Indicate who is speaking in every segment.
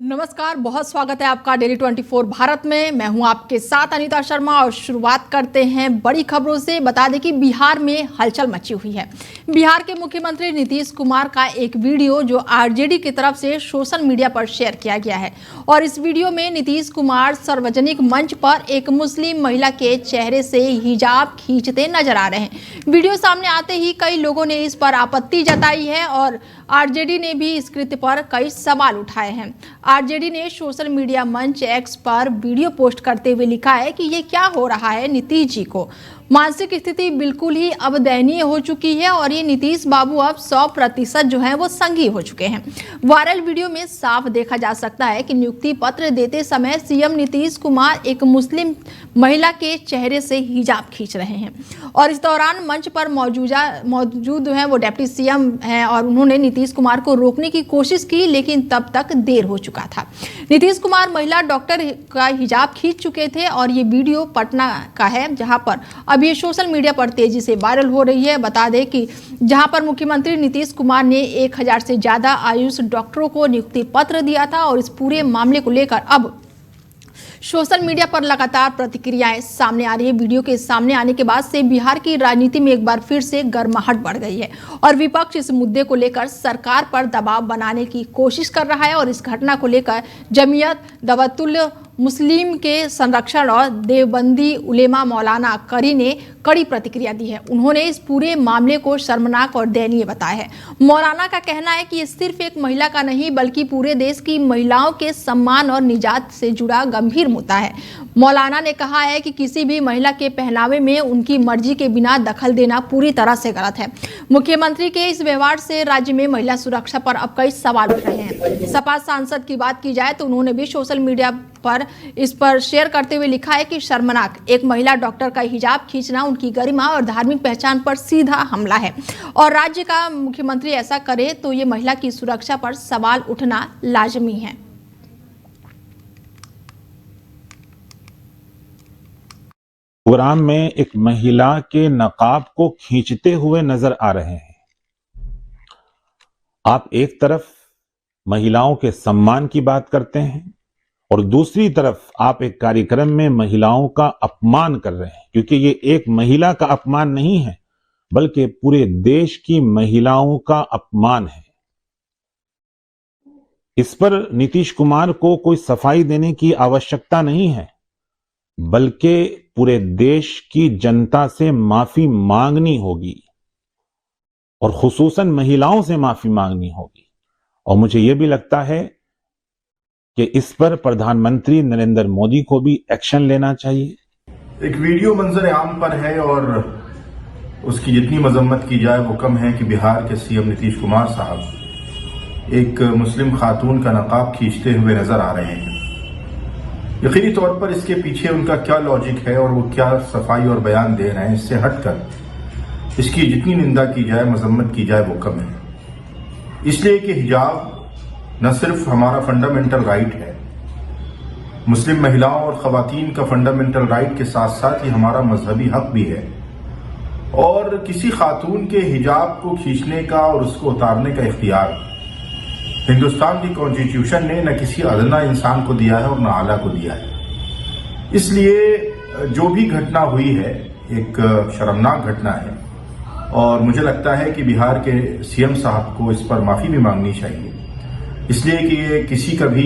Speaker 1: नमस्कार, बहुत स्वागत है आपका डेली 24 भारत में। मैं हूं आपके साथ अनीता शर्मा और शुरुआत करते हैं बड़ी खबरों से। बता दें कि बिहार में हलचल मची हुई है। बिहार के मुख्यमंत्री नीतीश कुमार का एक वीडियो जो आरजेडी की तरफ से सोशल मीडिया पर शेयर किया गया है और इस वीडियो में नीतीश कुमार सार्वजनिक मंच पर एक मुस्लिम महिला के चेहरे से हिजाब खींचते नजर आ रहे हैं। वीडियो सामने आते ही कई लोगों ने इस पर आपत्ति जताई है और आरजेडी ने भी इस कृत्य पर कई सवाल उठाए हैं। आरजेडी ने सोशल मीडिया मंच एक्स पर वीडियो पोस्ट करते हुए लिखा है कि ये क्या हो रहा है, नीतीश जी को मानसिक स्थिति बिल्कुल ही अब दयनीय हो चुकी है और ये नीतीश बाबू अब 100% जो है वो संघी हो चुके हैं। वायरल वीडियो में साफ देखा जा सकता है कि नियुक्ति पत्र देते समय सीएम नीतीश कुमार एक मुस्लिम महिला के चेहरे से हिजाब खींच रहे हैं और इस दौरान मंच पर मौजूद है वो डिप्टी सीएम हैं और उन्होंने नीतीश कुमार को रोकने की कोशिश की, लेकिन तब तक देर हो चुका था। नीतीश कुमार महिला डॉक्टर का हिजाब खींच चुके थे और ये वीडियो पटना का है, जहां पर अब ये सोशल मीडिया पर तेजी से वायरल हो रही है। बता दें कि जहां पर मुख्यमंत्री नीतीश कुमार ने 1000 से ज्यादा आयुष डॉक्टरों को नियुक्ति पत्र दिया था और इस पूरे मामले को लेकर अब सोशल मीडिया पर लगातार प्रतिक्रियाएं सामने आ रही है। वीडियो के सामने आने के बाद से बिहार की राजनीति में एक बार फिर से गर्माहट बढ़ गई है और विपक्ष इस मुद्दे को लेकर सरकार पर दबाव बनाने की कोशिश कर रहा है और इस घटना को लेकर जमीयत दवतुल मुस्लिम के संरक्षण और देवबंदी उलेमा मौलाना करी ने कड़ी प्रतिक्रिया दी है। उन्होंने इस पूरे मामले को शर्मनाक और दयनीय बताया है। मौलाना का कहना है कि ये सिर्फ एक महिला का नहीं बल्कि पूरे देश की महिलाओं के सम्मान और निजात से जुड़ा गंभीर मुद्दा है। मौलाना ने कहा है कि किसी भी महिला के पहनावे में उनकी मर्जी के बिना दखल देना पूरी तरह से गलत है। मुख्यमंत्री के इस व्यवहार से राज्य में महिला सुरक्षा पर अब कई सवाल उठ रहे हैं। सपा सांसद की बात की जाए तो उन्होंने भी सोशल मीडिया पर इस पर शेयर करते हुए लिखा है कि शर्मनाक, एक महिला डॉक्टर का हिजाब खींचना उनकी गरिमा और धार्मिक पहचान पर सीधा हमला है और राज्य का मुख्यमंत्री ऐसा करे तो ये महिला की सुरक्षा पर सवाल उठना लाजमी है।
Speaker 2: प्रोग्राम में एक महिला के नकाब को खींचते हुए नजर आ रहे हैं। आप एक तरफ महिलाओं के सम्मान की बात करते हैं और दूसरी तरफ आप एक कार्यक्रम में महिलाओं का अपमान कर रहे हैं, क्योंकि ये एक महिला का अपमान नहीं है बल्कि पूरे देश की महिलाओं का अपमान है। इस पर नीतीश कुमार को कोई सफाई देने की आवश्यकता नहीं है बल्कि पूरे देश की जनता से माफी मांगनी होगी और खुसूसन महिलाओं से माफी मांगनी होगी। और मुझे यह भी लगता है कि इस पर प्रधानमंत्री नरेंद्र मोदी को भी एक्शन लेना चाहिए।
Speaker 3: एक वीडियो मंजर आम पर है और उसकी जितनी मजम्मत की जाए वो कम है कि बिहार के सीएम नीतीश कुमार साहब एक मुस्लिम खातून का नकाब खींचते हुए नजर आ रहे हैं। यकीनी तौर पर इसके पीछे उनका क्या लॉजिक है और वो क्या सफाई और बयान दे रहे हैं, इससे हटकर इसकी जितनी निंदा की जाए, मजम्मत की जाए वो कम है। इसलिए कि हिजाब न सिर्फ हमारा फंडामेंटल राइट है, मुस्लिम महिलाओं और खवातीन का फंडामेंटल राइट के साथ साथ ही हमारा मजहबी हक भी है और किसी खातून के हिजाब को खींचने का और उसको उतारने का इख्तियार हिंदुस्तान की कॉन्स्टिट्यूशन ने न किसी अदना इंसान को दिया है और न आला को दिया है। इसलिए जो भी घटना हुई है एक शर्मनाक घटना है और मुझे लगता है कि बिहार के सीएम साहब को इस पर माफी भी मांगनी चाहिए, इसलिए कि ये किसी का भी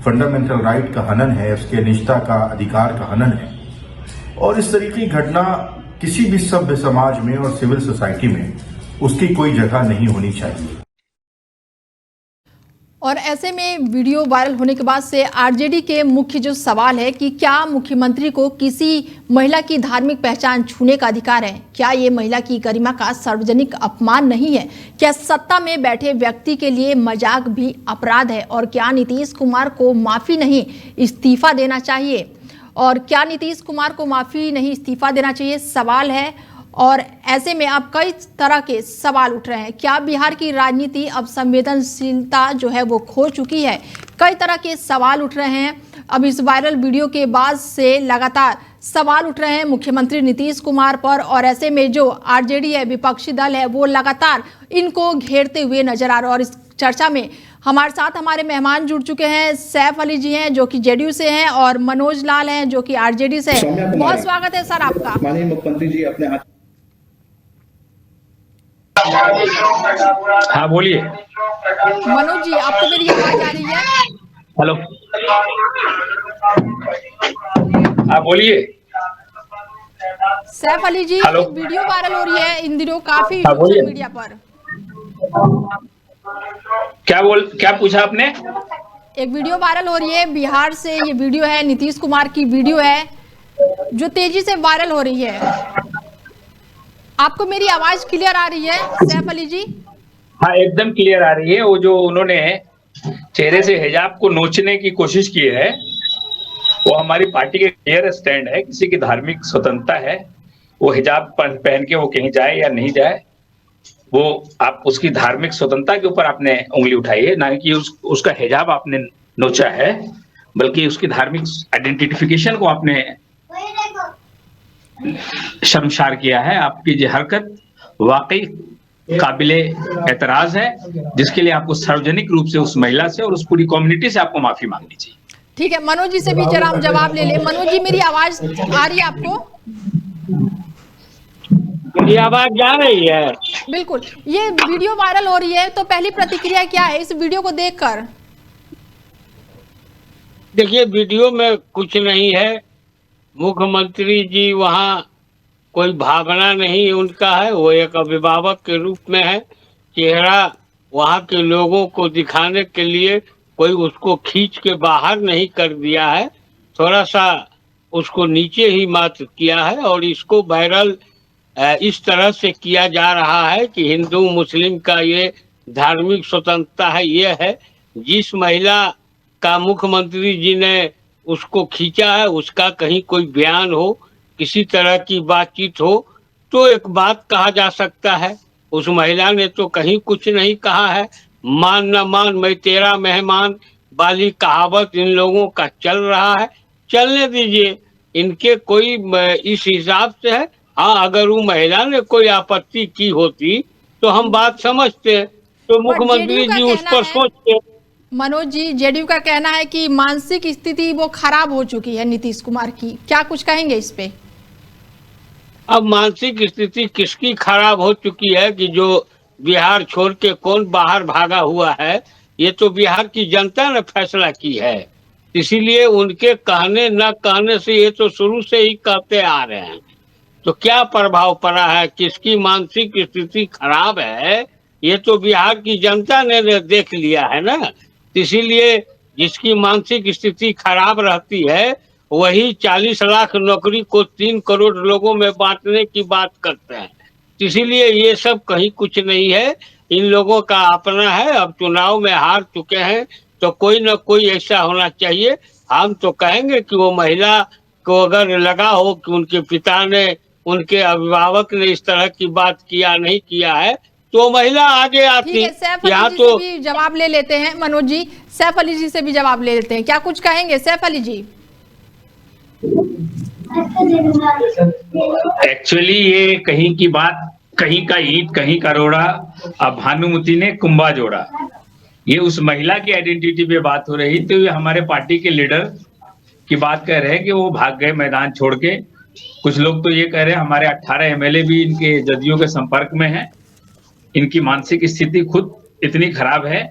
Speaker 3: फंडामेंटल राइट का हनन है, उसके निजता का अधिकार का हनन है और इस तरीके की घटना किसी भी सभ्य समाज में और सिविल सोसाइटी में उसकी कोई जगह नहीं होनी चाहिए।
Speaker 1: और ऐसे में वीडियो वायरल होने के बाद से आरजेडी के मुख्य जो सवाल है कि क्या मुख्यमंत्री को किसी महिला की धार्मिक पहचान छूने का अधिकार है? क्या ये महिला की गरिमा का सार्वजनिक अपमान नहीं है? क्या सत्ता में बैठे व्यक्ति के लिए मजाक भी अपराध है? और क्या नीतीश कुमार को माफी नहीं इस्तीफा देना चाहिए? और क्या नीतीश कुमार को माफी नहीं इस्तीफा देना चाहिए, सवाल है। और ऐसे में अब कई तरह के सवाल उठ रहे हैं। क्या बिहार की राजनीति अब संवेदनशीलता जो है वो खो चुकी है? कई तरह के सवाल उठ रहे हैं। अब इस वायरल वीडियो के बाद से लगातार सवाल उठ रहे हैं मुख्यमंत्री नीतीश कुमार पर और ऐसे में जो आरजेडी है, विपक्षी दल है, वो लगातार इनको घेरते हुए नजर आ रहा है और इस चर्चा में हमारे साथ हमारे मेहमान जुड़ चुके हैं। सैफ अली जी हैं जो कि जेडीयू से हैं और मनोज लाल हैं जो कि आरजेडी से हैं। बहुत स्वागत है सर आपका।
Speaker 4: माननीय मुख्यमंत्री जी अपने हाथ।
Speaker 5: हाँ बोलिए।
Speaker 1: मनोज जी, आपको मेरी आवाज आ रही है?
Speaker 5: हेलो, हाँ बोलिए।
Speaker 1: सैफ अली जी,
Speaker 5: हेलो।
Speaker 1: वीडियो वायरल हो रही है इन दिनों काफी
Speaker 5: हाँ, बोलिए।
Speaker 1: सोशल मीडिया पर।
Speaker 5: क्या पूछा आपने?
Speaker 1: एक वीडियो वायरल हो रही है बिहार से, ये वीडियो है नीतीश कुमार की वीडियो है जो तेजी से वायरल हो रही है। आपको मेरी आवाज क्लियर आ रही है सैफ अली जी?
Speaker 5: हाँ एकदम क्लियर आ रही है। वो जो उन्होंने चेहरे से हिजाब को नोचने की कोशिश की है वो हमारी पार्टी के क्लियर स्टैंड है। किसी की धार्मिक स्वतंत्रता है, वो हिजाब पहन के वो कहीं जाए या नहीं जाए, वो आप उसकी धार्मिक स्वतंत्रता के ऊपर आपने उंगली उठाई है, ना कि उसका हिजाब आपने नोचा है, बल्कि उसकी धार्मिक आइडेंटिफिकेशन को आपने शर्मसार किया है। आपकी ये हरकत वाकई काबिले एतराज है, जिसके लिए आपको सार्वजनिक रूप से उस महिला से और उस पूरी कम्युनिटी से आपको माफी मांगनी चाहिए।
Speaker 1: ठीक है, मनोज जी से भी जरा हम जवाब ले ले। मनोज जी, मेरी आवाज आ रही है आपको?
Speaker 6: मेरी आवाज जा रही है?
Speaker 1: बिल्कुल। ये वीडियो वायरल हो रही है, तो पहली प्रतिक्रिया क्या है इस वीडियो को देखकर?
Speaker 6: देखिए, वीडियो में कुछ नहीं है। मुख्यमंत्री जी वहाँ कोई भावना नहीं उनका है, वो एक अभिभावक के रूप में है। चेहरा वहाँ के लोगों को दिखाने के लिए कोई उसको खींच के बाहर नहीं कर दिया है, थोड़ा सा उसको नीचे ही मात्र किया है। और इसको वायरल इस तरह से किया जा रहा है कि हिंदू मुस्लिम का ये धार्मिक स्वतंत्रता है। ये है जिस महिला का मुख्यमंत्री जी ने उसको खींचा है, उसका कहीं कोई बयान हो, किसी तरह की बातचीत हो तो एक बात कहा जा सकता है। उस महिला ने तो कहीं कुछ नहीं कहा है। मान न मान मैं तेरा मेहमान वाली कहावत इन लोगों का चल रहा है, चलने दीजिए। इनके कोई इस हिसाब से है। हाँ, अगर वो महिला ने कोई आपत्ति की होती तो हम बात समझते, तो मुख्यमंत्री जी उस पर सोचते।
Speaker 1: मनोज जी, जेडीयू का कहना है कि मानसिक स्थिति वो खराब हो चुकी है नीतीश कुमार की, क्या कुछ कहेंगे इस पे?
Speaker 6: अब मानसिक स्थिति किसकी खराब हो चुकी है कि जो बिहार छोड़ के कौन बाहर भागा हुआ है? ये तो बिहार की जनता ने फैसला की है। इसीलिए उनके कहने न कहने से ये तो शुरू से ही कहते आ रहे हैं। तो क्या प्रभाव पड़ा है, किसकी मानसिक स्थिति खराब है, ये तो बिहार की जनता ने देख लिया है ना। इसीलिए जिसकी मानसिक स्थिति खराब रहती है वही 40 लाख नौकरी को 3 करोड़ लोगों में बांटने की बात करते हैं। इसीलिए ये सब कहीं कुछ नहीं है, इन लोगों का अपना है। अब चुनाव में हार चुके हैं तो कोई ना कोई ऐसा होना चाहिए। हम तो कहेंगे कि वो महिला को अगर लगा हो कि उनके पिता ने, उनके अभिभावक ने इस तरह की बात किया नहीं किया है तो महिला आगे आती।
Speaker 1: यहाँ तो भी जवाब ले लेते हैं मनोज जी, सैफ अली जी से भी जवाब ले लेते हैं। क्या कुछ कहेंगे सैफ अली जी?
Speaker 5: एक्चुअली ये कहीं की बात, कहीं का ईंट कहीं का रोड़ा, अब भानुमति ने कुंभा जोड़ा। ये उस महिला की आइडेंटिटी पे बात हो रही, तो ये हमारे पार्टी के लीडर की बात कह रहे हैं कि वो भाग गए मैदान छोड़ के। कुछ लोग तो ये कह रहे हैं हमारे 18 एमएलए भी इनके जदयू के संपर्क में हैं। इनकी मानसिक स्थिति खुद इतनी खराब है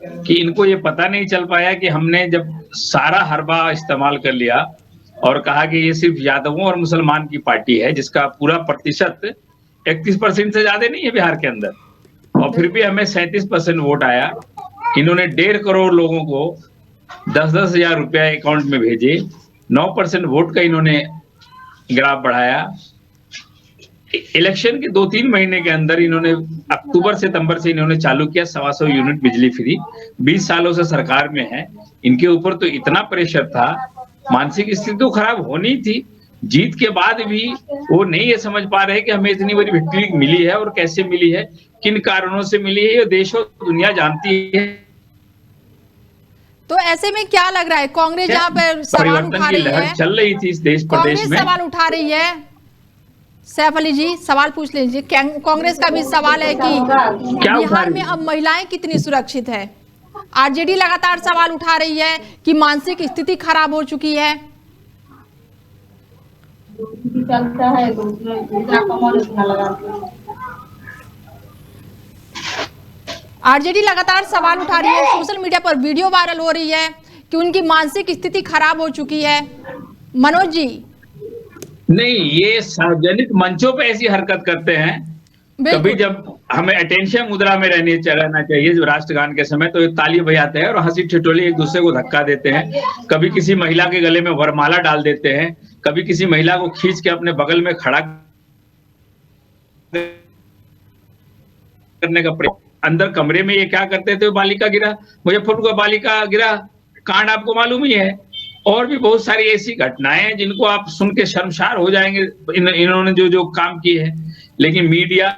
Speaker 5: कि इनको ये पता नहीं चल पाया कि हमने जब सारा हरबा इस्तेमाल कर लिया और कहा कि ये सिर्फ यादवों और मुसलमान की पार्टी है, जिसका पूरा प्रतिशत 31% से ज्यादा नहीं है बिहार के अंदर, और फिर भी हमें 37% वोट आया। इन्होंने 1.5 करोड़ लोगों को 10-10 हजार रुपया अकाउंट में भेजे, 9% वोट का इन्होंने ग्राफ बढ़ाया। इलेक्शन के 2-3 महीने के अंदर इन्होंने अक्टूबर सितंबर से इन्होंने चालू किया 125 यूनिट बिजली फ्री। 20 सालों से सरकार में है, इनके ऊपर तो इतना प्रेशर था, मानसिक स्थिति तो खराब होनी थी। जीत के बाद भी वो नहीं ये समझ पा रहे कि हमें इतनी बड़ी विक्ट्री मिली है और कैसे मिली है, किन कारणों से मिली है, ये देश और दुनिया जानती है।
Speaker 1: तो ऐसे में क्या लग रहा है, कांग्रेस जहाँ पर सवाल उठा रही है,
Speaker 5: चल रही थी इस देश प्रदेश में,
Speaker 1: सवाल उठा रही है सैफ अली जी सवाल पूछ लीजिए। कांग्रेस का भी सवाल है कि बिहार में अब महिलाएं कितनी सुरक्षित है। आरजेडी लगातार सवाल उठा रही है कि मानसिक स्थिति खराब हो चुकी है।
Speaker 4: चलता है तो जितना कमाल उतना लगाते हैं।
Speaker 1: आरजेडी लगातार सवाल उठा रही है, सोशल मीडिया पर वीडियो वायरल हो रही है कि उनकी मानसिक स्थिति खराब हो चुकी है। मनोज जी,
Speaker 5: नहीं, ये सार्वजनिक मंचों पे ऐसी हरकत करते हैं। कभी जब हमें अटेंशन मुद्रा में रहना चाहिए, जो राष्ट्रगान के समय, तो ये ताली बजाते हैं और हंसी ठिठोली एक दूसरे को धक्का देते हैं। कभी किसी महिला के गले में वरमाला डाल देते हैं, कभी किसी महिला को खींच के अपने बगल में खड़ा करने का प्रयास। अंदर कमरे में ये क्या करते थे, बालिका गिरा, मुजफ्फरपुर का बालिका गिरा कांड आपको मालूम ही है। और भी बहुत सारी ऐसी घटनाएं हैं जिनको आप सुन के शर्मसार हो जाएंगे, इन्होंने जो काम किए हैं। लेकिन मीडिया,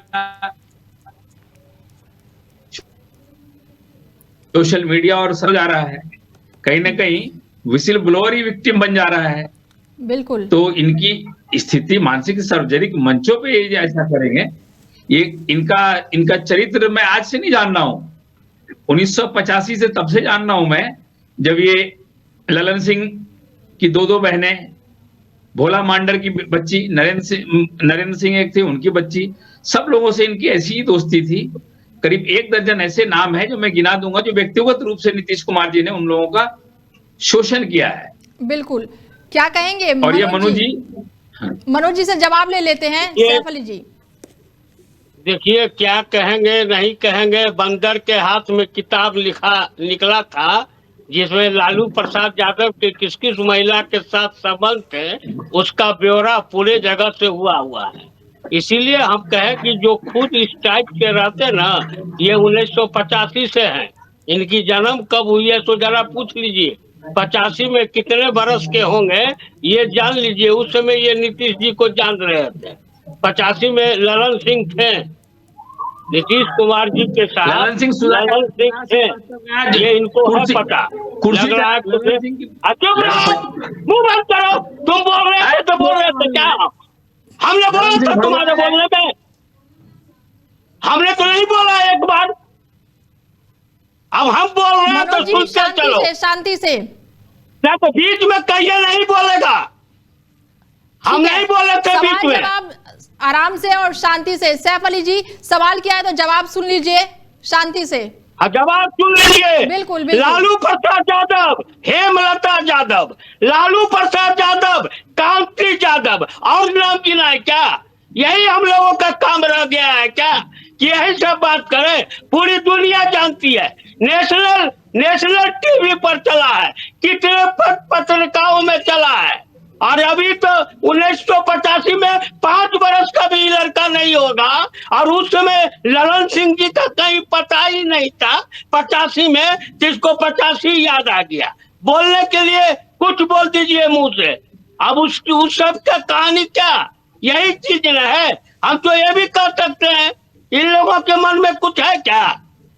Speaker 5: सोशल मीडिया और सब जा रहा है, कहीं ना कहीं विसिल ब्लोअर ही विक्टिम बन जा रहा है।
Speaker 1: बिल्कुल।
Speaker 5: तो इनकी स्थिति मानसिक सार्वजनिक मंचों पे ये ऐसा करेंगे, ये इनका चरित्र मैं आज से नहीं जान रहा हूं, 1985 से तब से जान रहा हूं मैं, जब ये ललन सिंह की दो बहनें, भोला मांडर की बच्ची, नरेंद्र सिंह एक थे, उनकी बच्ची, सब लोगों से इनकी ऐसी ही दोस्ती थी। करीब 1 दर्जन ऐसे नाम है जो मैं गिना दूंगा, जो व्यक्तिगत रूप से नीतीश कुमार जी ने उन लोगों का शोषण किया है।
Speaker 1: बिल्कुल, क्या कहेंगे?
Speaker 5: और ये
Speaker 1: मनोज जी से जवाब ले लेते हैं। सैफ अली जी,
Speaker 6: देखिए क्या कहेंगे नहीं कहेंगे, बंदर के हाथ में किताब निकला था जिसमें लालू प्रसाद यादव के किस किस महिला के साथ संबंध थे, उसका ब्यौरा पूरे जगह से हुआ है। इसीलिए हम कहें कि जो खुद इस टाइप के रहते ना, ये 1985 से हैं। इनकी जन्म कब हुई है तो जरा पूछ लीजिए। 85 में कितने बरस के होंगे ये जान लीजिए। उस समय ये नीतीश जी को जान रहे थे। 85 में ललन सिंह थे नीतीश कुमार जी के साथ। ललन सिंह थे, ये इनको है पता।
Speaker 5: कुर्सी
Speaker 6: मुंह बंद करो, तुम बोल रहे थे तो बोल रहे थे क्या? हमने बोला था तुम्हारे बोलने में? हमने तो नहीं बोला एक बार। अब हम बोल रहे हैं तो सुनते चलो।
Speaker 1: शांति से
Speaker 6: तो बीच में कहिए, नहीं बोलेगा। हम नहीं बोले थे बीच में।
Speaker 1: जवाब आराम से और शांति से। सैफ अली जी, सवाल किया है तो जवाब सुन लीजिए शांति से।
Speaker 6: जवाब सुन लीजिए।
Speaker 1: बिल्कुल।
Speaker 6: लालू प्रसाद यादव, हेमलता यादव, लालू प्रसाद यादव, कांति यादव, और नाम गिना है क्या? यही हम लोगों का काम रह गया है क्या कि यही सब बात करें? पूरी दुनिया जानती है, नेशनल टीवी पर चला है, कितने पत्रिकाओं में चला है। और अभी तो 1985 में 5 बरस का भी लड़का नहीं होगा, और उस समय ललन सिंह जी का कहीं पता ही नहीं था 85 में, जिसको 85 याद आ गया। बोलने के लिए कुछ बोल दीजिए मुंह से। अब उस सब का कहानी क्या? यही चीज है। हम तो ये भी कर सकते हैं, इन लोगों के मन में कुछ है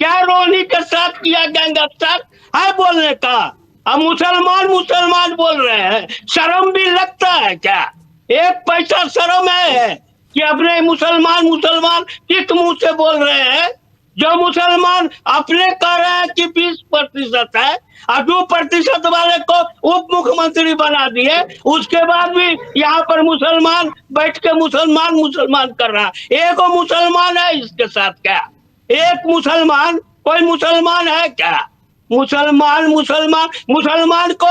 Speaker 6: क्या रोनी के साथ किया गैंगस्टर है बोलने का? अब मुसलमान बोल रहे हैं, शर्म भी लगता है क्या? एक पैसा शर्म है कि अपने मुसलमान किस मुंह से बोल रहे हैं? जो मुसलमान अपने कह रहे हैं कि 20% है, और 2% वाले को उप मुख्यमंत्री बना दिए, उसके बाद भी यहाँ पर मुसलमान बैठ के मुसलमान कर रहा है। एक मुसलमान है इसके साथ क्या? एक मुसलमान, कोई मुसलमान है क्या? मुसलमान को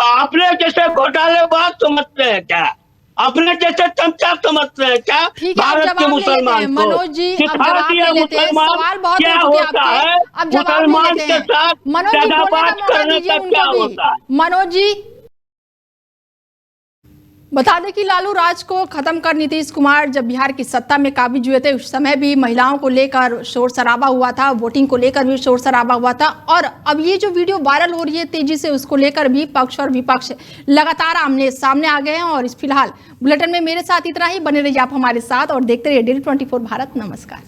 Speaker 6: अपने जैसे घोटालेबाज समझते हैं क्या? अपने जैसे चमचा समझते हैं क्या? भारत के मुसलमान को
Speaker 1: मनोज जी,
Speaker 6: सिखा दिया मुसलमान क्या होता है, मुसलमान के साथ दगाबाज करने का क्या होता है।
Speaker 1: मनोज जी, बता दें कि लालू राज को खत्म कर नीतीश कुमार जब बिहार की सत्ता में काबिज हुए थे, उस समय भी महिलाओं को लेकर शोर शराबा हुआ था, वोटिंग को लेकर भी शोर शराबा हुआ था। और अब ये जो वीडियो वायरल हो रही है तेजी से, उसको लेकर भी पक्ष और विपक्ष लगातार आमने सामने आ गए हैं। और इस फिलहाल बुलेटिन में मेरे साथ इतना ही। बने रहिए आप हमारे साथ और देखते रहिए डेली 24 भारत। नमस्कार।